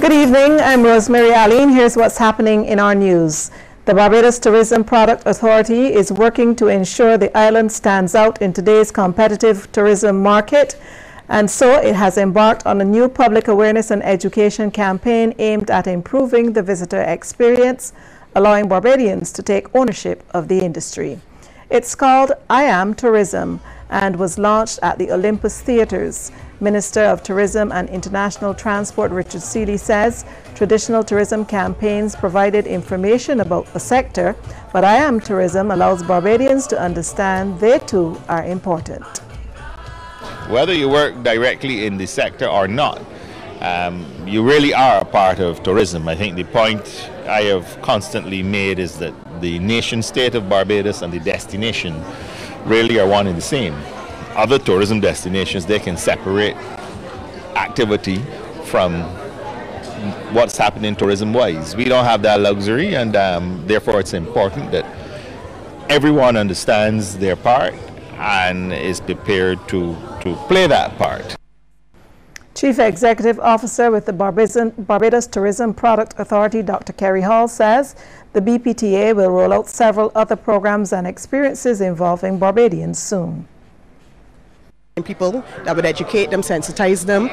Good evening, I'm Rosemary Allen. Here's what's happening in our news. The Barbados Tourism Product Authority is working to ensure the island stands out in today's competitive tourism market, and so it has embarked on a new public awareness and education campaign aimed at improving the visitor experience, allowing Barbadians to take ownership of the industry. It's called I Am Tourism and was launched at the Olympus Theatres. Minister of Tourism and International Transport Richard Seeley says traditional tourism campaigns provided information about the sector, but I Am Tourism allows Barbadians to understand they too are important. Whether you work directly in the sector or not, you really are a part of tourism. I think the point I have constantly made is that the nation state of Barbados and the destination really are one and the same. Other tourism destinations, they can separate activity from what's happening tourism-wise. We don't have that luxury, and therefore it's important that everyone understands their part and is prepared to play that part. Chief Executive Officer with the Barbados Tourism Product Authority, Dr. Kerry Hall, says the BPTA will roll out several other programs and experiences involving Barbadians soon. People that would educate them, sensitize them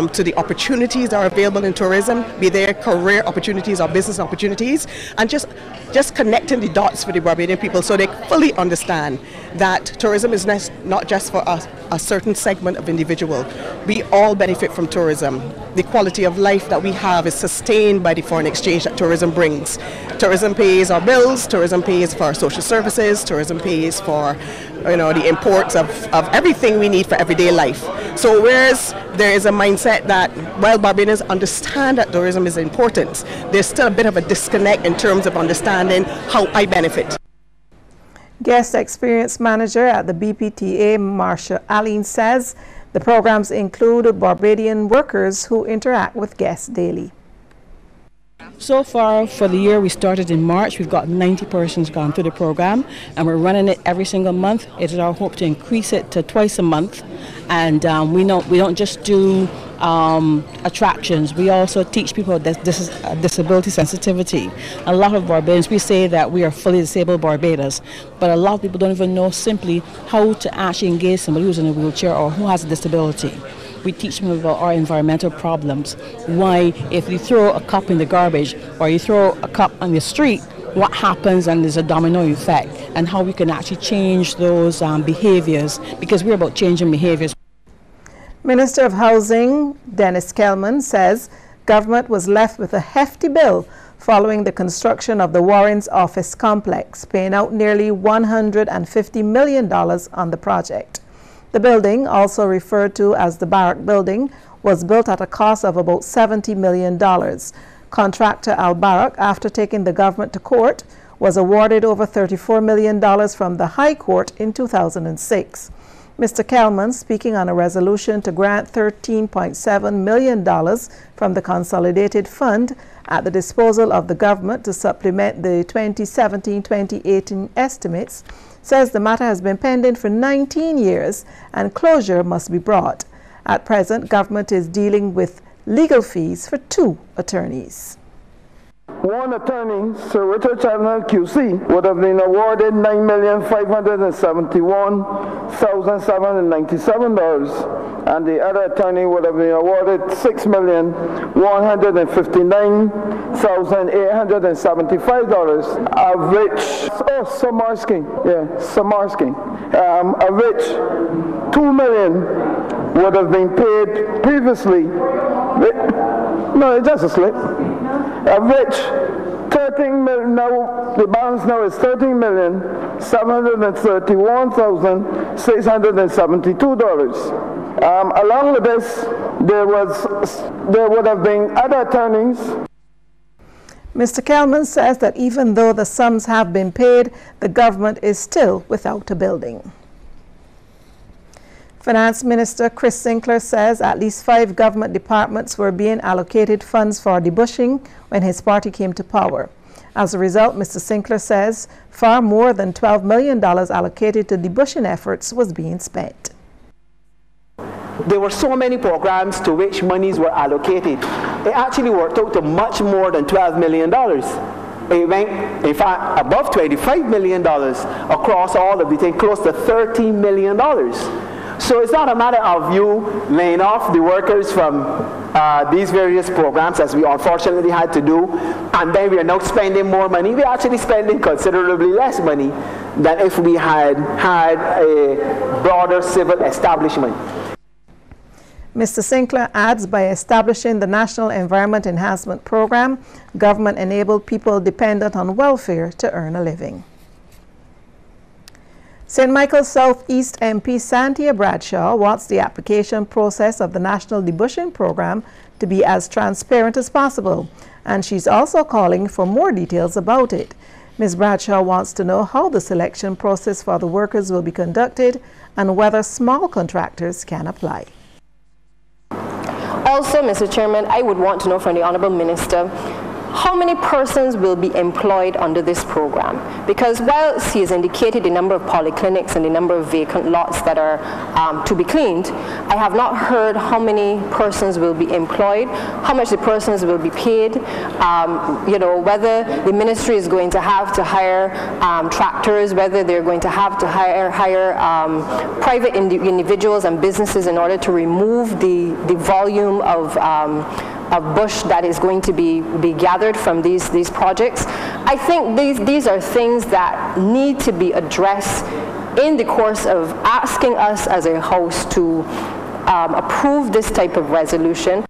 to the opportunities that are available in tourism, be they career opportunities or business opportunities, and just connecting the dots for the Barbadian people so they fully understand that tourism is not just for a certain segment of individual. We all benefit from tourism. The quality of life that we have is sustained by the foreign exchange that tourism brings. Tourism pays our bills, tourism pays for our social services, tourism pays for the imports of everything we need for everyday life. So whereas there is a mindset that while Barbadians understand that tourism is important, there's still a bit of a disconnect in terms of understanding how I benefit. Guest Experience Manager at the BPTA, Marcia Allen, says the programs include Barbadian workers who interact with guests daily. So far for the year, we started in March. We've got 90 persons gone through the program, and we're running it every single month. It is our hope to increase it to twice a month. And we don't just do attractions. We also teach people that this is disability sensitivity. A lot of Barbadians, we say that we are fully disabled Barbados, but a lot of people don't even know simply how to actually engage somebody who's in a wheelchair or who has a disability. We teach them about our environmental problems. Why, if you throw a cup in the garbage or you throw a cup on the street, what happens, and there's a domino effect, and how we can actually change those behaviors, because we're about changing behaviors. Minister of Housing, Dennis Kelman, says government was left with a hefty bill following the construction of the Warren's office complex, paying out nearly $150 million on the project. The building, also referred to as the Barrack Building, was built at a cost of about $70 million. Contractor Al Barrack, after taking the government to court, was awarded over $34 million from the High Court in 2006. Mr. Kelman, speaking on a resolution to grant $13.7 million from the Consolidated Fund at the disposal of the government to supplement the 2017-2018 estimates, says the matter has been pending for 19 years and closure must be brought. At present, government is dealing with legal fees for 2 attorneys. One attorney, Sir Richard Chapman QC, would have been awarded $9,571,797, and the other attorney would have been awarded $6,159,875, of which of which $2 million would have been paid previously. No, it's just a slip. Of which 13 million, now the balance now is $13,731,672. Along with this, there would have been other attorneys. Mr. Kelman says that even though the sums have been paid, the government is still without a building. Finance Minister Chris Sinclair says at least 5 government departments were being allocated funds for debushing when his party came to power. As a result, Mr. Sinclair says far more than $12 million allocated to debushing efforts was being spent. there were so many programs to which monies were allocated. It actually worked out to much more than $12 million. It went, in fact, above $25 million across all of the things, close to $13 million. So it's not a matter of you laying off the workers from these various programs, as we unfortunately had to do, and then we are now spending more money. We're actually spending considerably less money than if we had had a broader civil establishment. Mr. Sinclair adds, by establishing the National Environment Enhancement Program, government enabled people dependent on welfare to earn a living. St. Michael's Southeast MP Santia Bradshaw wants the application process of the National Debushing Program to be as transparent as possible, and she's also calling for more details about it. Ms. Bradshaw wants to know how the selection process for the workers will be conducted and whether small contractors can apply. Also, Mr. Chairman, I would want to know from the Honourable Minister, how many persons will be employed under this program? Because while he has indicated the number of polyclinics and the number of vacant lots that are to be cleaned, I have not heard how many persons will be employed, how much the persons will be paid, you know, whether the ministry is going to have to hire tractors, whether they're going to have to hire private individuals and businesses in order to remove the volume of bush that is going to be gathered from these projects. I think these are things that need to be addressed in the course of asking us as a House to approve this type of resolution.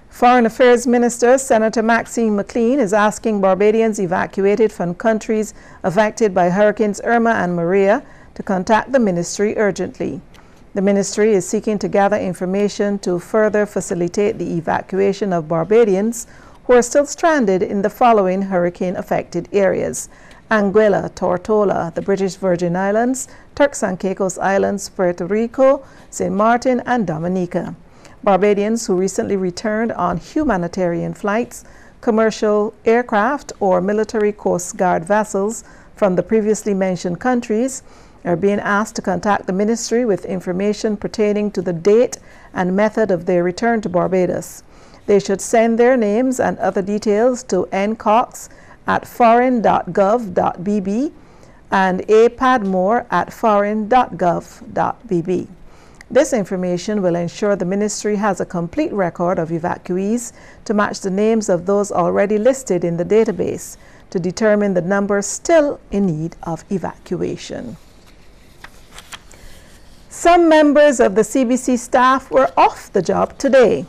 Foreign Affairs Minister Senator Maxine McLean is asking Barbadians evacuated from countries affected by Hurricanes Irma and Maria to contact the ministry urgently. The ministry is seeking to gather information to further facilitate the evacuation of Barbadians who are still stranded in the following hurricane-affected areas: Anguilla, Tortola, the British Virgin Islands, Turks and Caicos Islands, Puerto Rico, St. Martin, and Dominica. Barbadians who recently returned on humanitarian flights, commercial aircraft, or military Coast Guard vessels from the previously mentioned countries are being asked to contact the ministry with information pertaining to the date and method of their return to Barbados. They should send their names and other details to ncox@foreign.gov.bb and apadmore@foreign.gov.bb. This information will ensure the ministry has a complete record of evacuees to match the names of those already listed in the database to determine the number still in need of evacuation. Some members of the CBC staff were off the job today.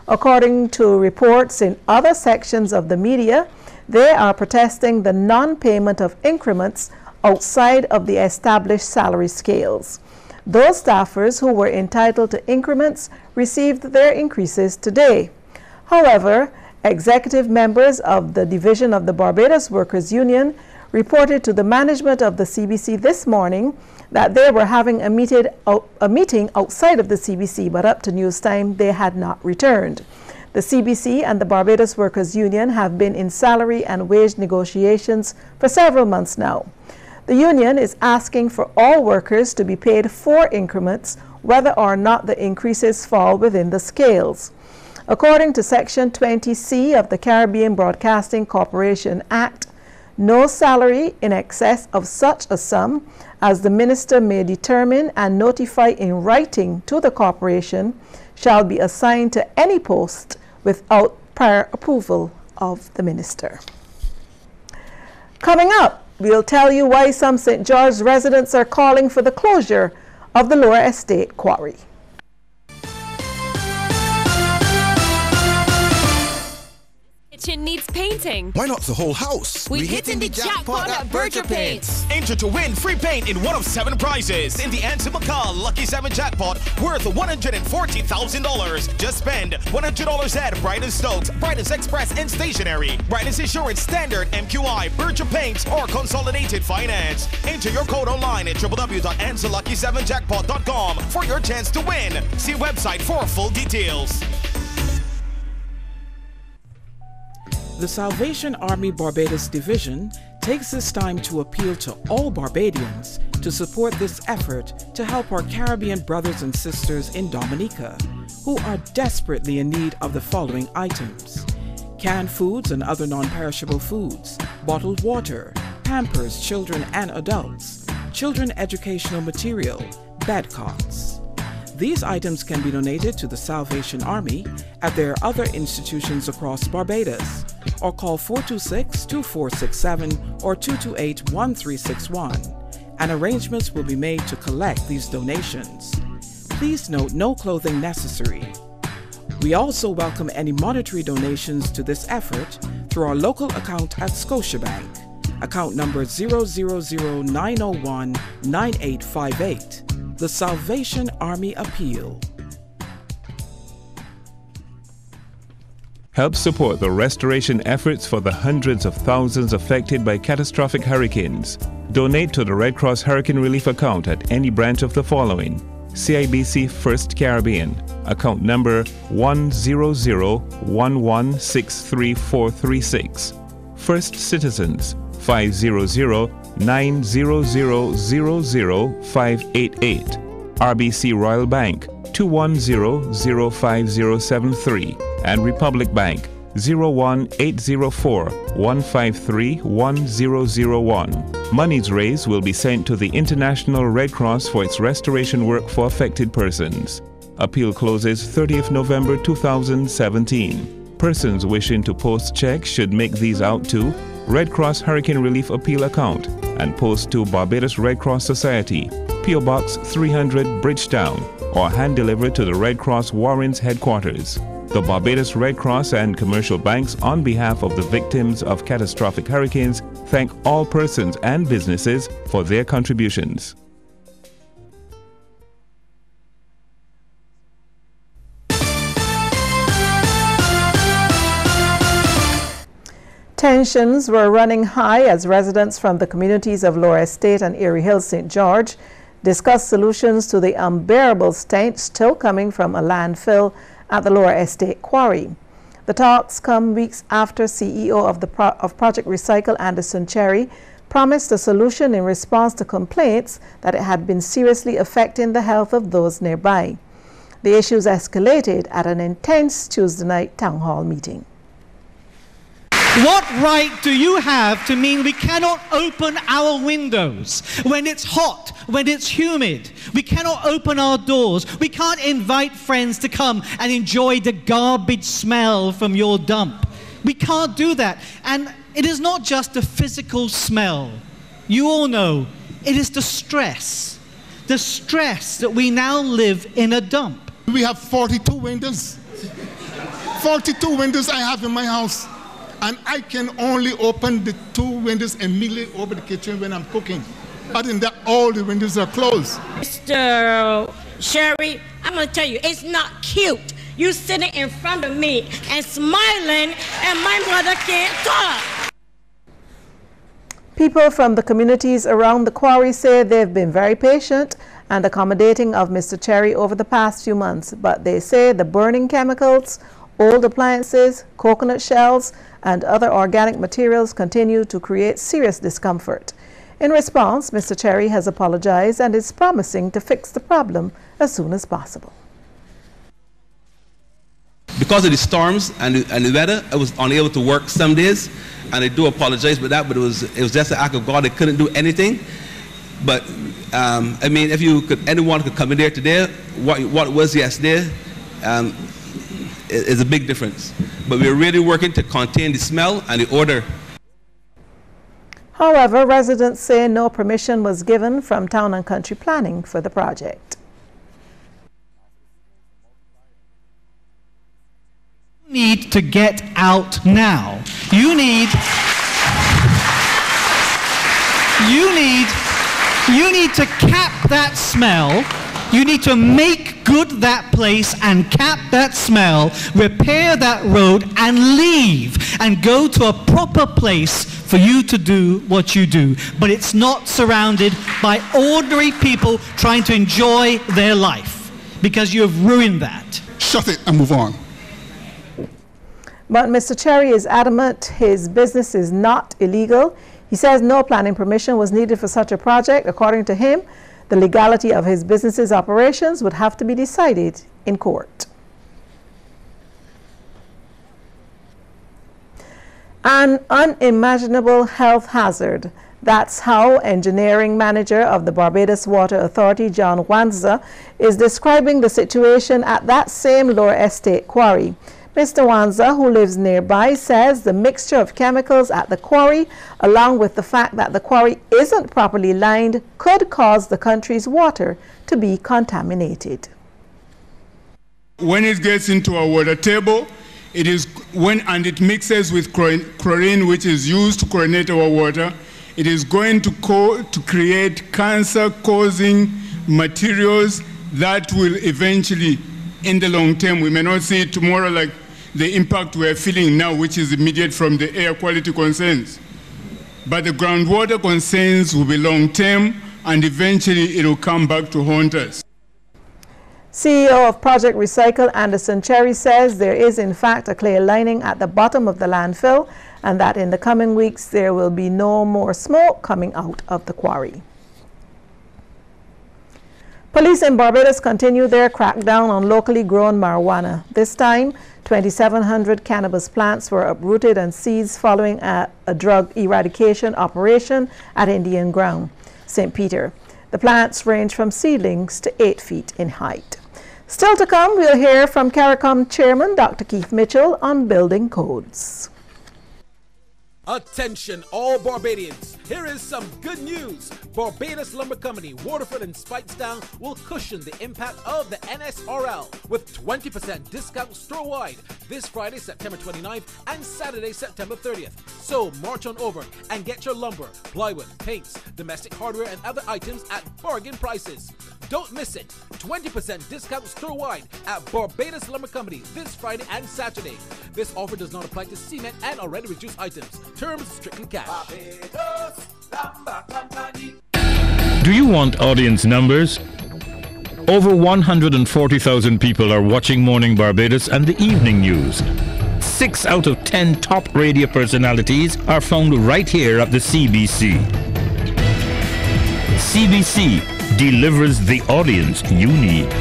According to reports in other sections of the media, they are protesting the non-payment of increments outside of the established salary scales. Those staffers who were entitled to increments received their increases today. However, executive members of the division of the Barbados Workers Union reported to the management of the CBC this morning that they were having a meeting outside of the CBC, but up to news time they had not returned. The CBC and the Barbados Workers Union have been in salary and wage negotiations for several months now. The union is asking for all workers to be paid 4 increments, whether or not the increases fall within the scales. According to Section 20C of the Caribbean Broadcasting Corporation Act, no salary in excess of such a sum as the minister may determine and notify in writing to the corporation shall be assigned to any post without prior approval of the minister. Coming up, we'll tell you why some St. George residents are calling for the closure of the Lower Estate Quarry. Kitchen needs painting. Why not the whole house? We're hitting the jackpot at Berger Paints. Enter to win free paint in one of 7 prizes in the Anson McCall Lucky 7 jackpot worth $140,000. Just spend $100 at Brighton Stokes, Brighton's Express and Stationery, Brighton's Insurance Standard, MQI, Berger Paints, or Consolidated Finance. Enter your code online at www.ansonlucky7jackpot.com for your chance to win. See website for full details. The Salvation Army Barbados Division takes this time to appeal to all Barbadians to support this effort to help our Caribbean brothers and sisters in Dominica, who are desperately in need of the following items: canned foods and other non-perishable foods, bottled water, Pampers, children and adults, children educational material, bed cots. These items can be donated to the Salvation Army at their other institutions across Barbados, or call 426-2467 or 228-1361, and arrangements will be made to collect these donations. Please note no clothing necessary. We also welcome any monetary donations to this effort through our local account at Scotiabank, account number 000-901-9858, the Salvation Army Appeal. Help support the restoration efforts for the hundreds of thousands affected by catastrophic hurricanes. Donate to the Red Cross Hurricane Relief account at any branch of the following: CIBC First Caribbean, account number 100-1163436. First Citizens, 500-900-00588. RBC Royal Bank, 210-05073. And Republic Bank, 01804-153-1001. Monies raised will be sent to the International Red Cross for its restoration work for affected persons. Appeal closes 30th November 2017. Persons wishing to post checks should make these out to Red Cross Hurricane Relief Appeal account and post to Barbados Red Cross Society, P.O. Box 300 Bridgetown, or hand deliver to the Red Cross Warrens headquarters. The Barbados Red Cross and commercial banks, on behalf of the victims of catastrophic hurricanes, thank all persons and businesses for their contributions. Tensions were running high as residents from the communities of Lower Estate and Erie Hills, St. George discussed solutions to the unbearable stench still coming from a landfill at the Lower Estate Quarry. The talks come weeks after CEO of Project Recycle, Anderson Cherry, promised a solution in response to complaints that it had been seriously affecting the health of those nearby. The issues escalated at an intense Tuesday night town hall meeting. What right do you have to mean we cannot open our windows when it's hot, when it's humid? We cannot open our doors. We can't invite friends to come and enjoy the garbage smell from your dump. We can't do that. And it is not just the physical smell. You all know it is the stress that we now live in a dump. We have 42 windows. 42 windows I have in my house. And I can only open the 2 windows immediately over the kitchen when I'm cooking. Other than that, all the windows are closed. Mr. Sherry, I'm going to tell you, it's not cute. You sitting in front of me and smiling, and my brother can't talk. People from the communities around the quarry say they've been very patient and accommodating of Mr. Cherry over the past few months, but they say the burning chemicals, old appliances, coconut shells, and other organic materials continue to create serious discomfort. In response, Mr. Cherry has apologized and is promising to fix the problem as soon as possible. Because of the storms and the weather, I was unable to work some days, and I do apologize for that, but it was just an act of God. I couldn't do anything. But I mean, if anyone could come in there today, what it was yesterday, is a big difference. But we're really working to contain the smell and the odor. However, residents say no permission was given from Town and Country Planning for the project. You need to get out now. You need to cap that smell. You need to make good that place and cap that smell, repair that road and leave and go to a proper place for you to do what you do. But it's not surrounded by ordinary people trying to enjoy their life, because you have ruined that. Shut it and move on. But Mr. Cherry is adamant his business is not illegal. He says no planning permission was needed for such a project. According to him, the legality of his business's operations would have to be decided in court. An unimaginable health hazard. That's how engineering manager of the Barbados Water Authority, John Wanza, is describing the situation at that same Lower Estate quarry. Mr. Wanza, who lives nearby, says the mixture of chemicals at the quarry, along with the fact that the quarry isn't properly lined, could cause the country's water to be contaminated. When it gets into our water table, it mixes with chlorine, which is used to chlorinate our water. It is going to create cancer-causing materials that will eventually, in the long term, we may not see it tomorrow like the impact we're feeling now, which is immediate from the air quality concerns. But the groundwater concerns will be long-term, and eventually it will come back to haunt us. CEO of Project Recycle, Anderson Cherry, says there is in fact a clear lining at the bottom of the landfill, and that in the coming weeks there will be no more smoke coming out of the quarry. Police in Barbados continue their crackdown on locally grown marijuana. This time, 2,700 cannabis plants were uprooted and seized following a drug eradication operation at Indian Ground, St. Peter. The plants range from seedlings to 8 feet in height. Still to come, we'll hear from CARICOM Chairman Dr. Keith Mitchell on building codes. Attention all Barbadians, here is some good news. Barbados Lumber Company, Waterford and Speightstown will cushion the impact of the NSRL with 20% discount store-wide this Friday, September 29th and Saturday, September 30th. So march on over and get your lumber, plywood, paints, domestic hardware and other items at bargain prices. Don't miss it. 20% discount store-wide at Barbados Lumber Company this Friday and Saturday. This offer does not apply to cement and already reduced items. Terms strictly cash. Do you want audience numbers? Over 140,000 people are watching Morning Barbados and the evening news. 6 out of 10 top radio personalities are found right here at the CBC. CBC delivers the audience you need.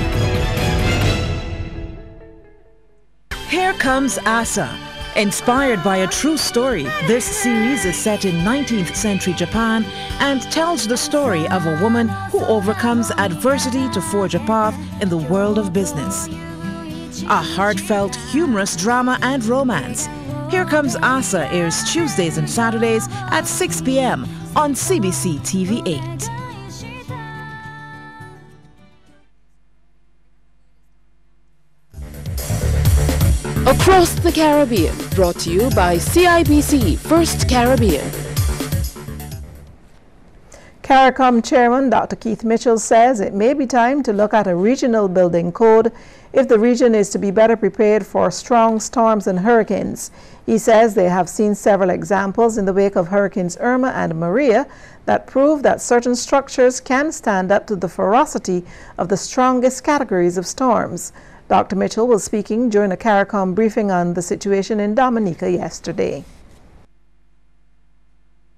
Here comes Asa. Inspired by a true story, this series is set in 19th century Japan and tells the story of a woman who overcomes adversity to forge a path in the world of business. A heartfelt, humorous drama and romance. Here Comes Asa airs Tuesdays and Saturdays at 6 p.m. on CBC TV 8. Across the Caribbean, brought to you by CIBC First Caribbean. CARICOM Chairman Dr. Keith Mitchell says it may be time to look at a regional building code if the region is to be better prepared for strong storms and hurricanes. He says they have seen several examples in the wake of Hurricanes Irma and Maria that prove that certain structures can stand up to the ferocity of the strongest categories of storms. Dr. Mitchell was speaking during a CARICOM briefing on the situation in Dominica yesterday.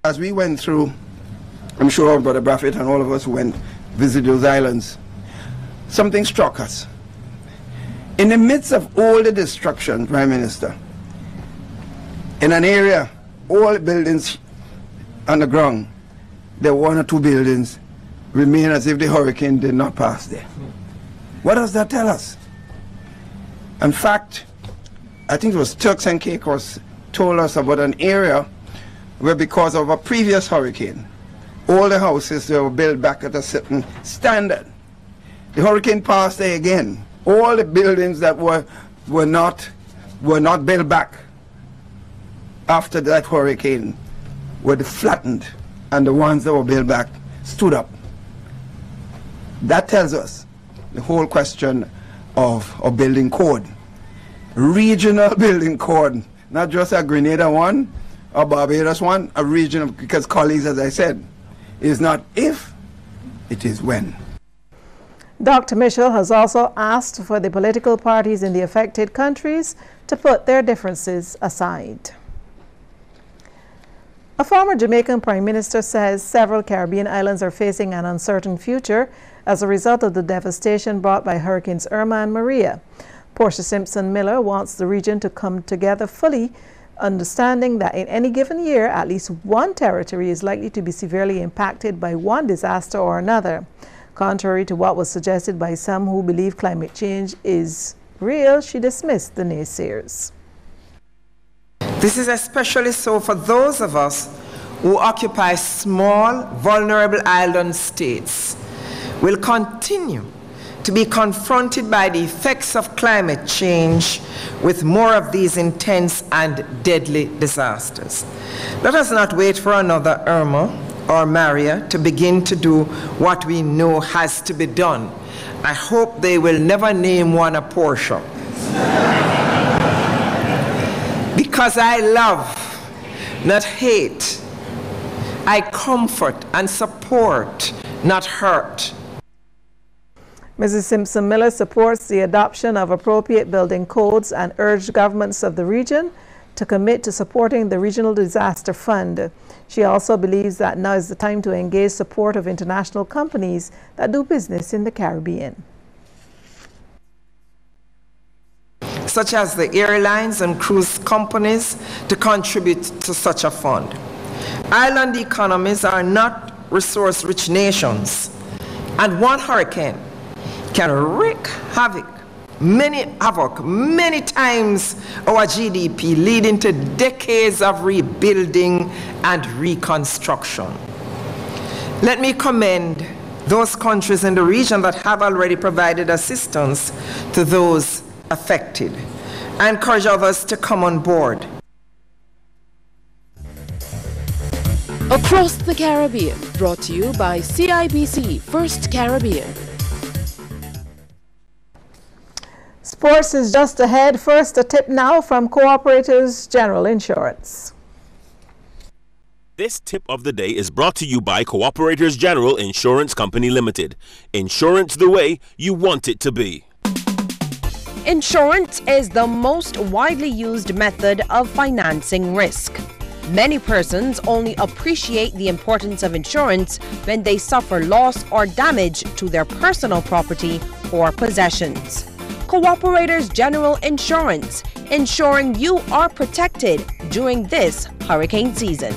As we went through, I'm sure Brother Braffett and all of us who went visit those islands, something struck us. In the midst of all the destruction, Prime Minister, in an area, all the buildings on the ground, there were 1 or 2 buildings remain as if the hurricane did not pass there. What does that tell us? In fact, I think it was Turks and Caicos told us about an area where, because of a previous hurricane, all the houses were built back at a certain standard. The hurricane passed there again. All the buildings that were not built back after that hurricane were flattened, and the ones that were built back stood up. That tells us the whole question of building code. Regional building code, not just a Grenada one or Barbados one, a regional, because colleagues, as I said, is not if, it is when. Dr. Mitchell has also asked for the political parties in the affected countries to put their differences aside. A former Jamaican Prime Minister says several Caribbean islands are facing an uncertain future as a result of the devastation brought by Hurricanes Irma and Maria. Portia Simpson Miller wants the region to come together fully, understanding that in any given year, at least one territory is likely to be severely impacted by one disaster or another. Contrary to what was suggested by some who believe climate change is real, she dismissed the naysayers. This is especially so for those of us who occupy small, vulnerable island states. We'll continue to be confronted by the effects of climate change with more of these intense and deadly disasters. Let us not wait for another Irma or Maria to begin to do what we know has to be done. I hope they will never name one a Portia. Because I love, not hate. I comfort and support, not hurt. Mrs. Simpson Miller supports the adoption of appropriate building codes and urged governments of the region to commit to supporting the Regional Disaster Fund. She also believes that now is the time to engage support of international companies that do business in the Caribbean, such as the airlines and cruise companies, to contribute to such a fund. Island economies are not resource-rich nations, and one hurricane can wreak havoc many times our GDP, leading to decades of rebuilding and reconstruction. Let me commend those countries in the region that have already provided assistance to those affected. I encourage others to come on board. Across the Caribbean, brought to you by CIBC First Caribbean. Sports is just ahead. First, a tip now from Cooperators General Insurance. This tip of the day is brought to you by Cooperators General Insurance Company Limited. Insurance the way you want it to be. Insurance is the most widely used method of financing risk. Many persons only appreciate the importance of insurance when they suffer loss or damage to their personal property or possessions. Cooperators General Insurance, ensuring you are protected during this hurricane season.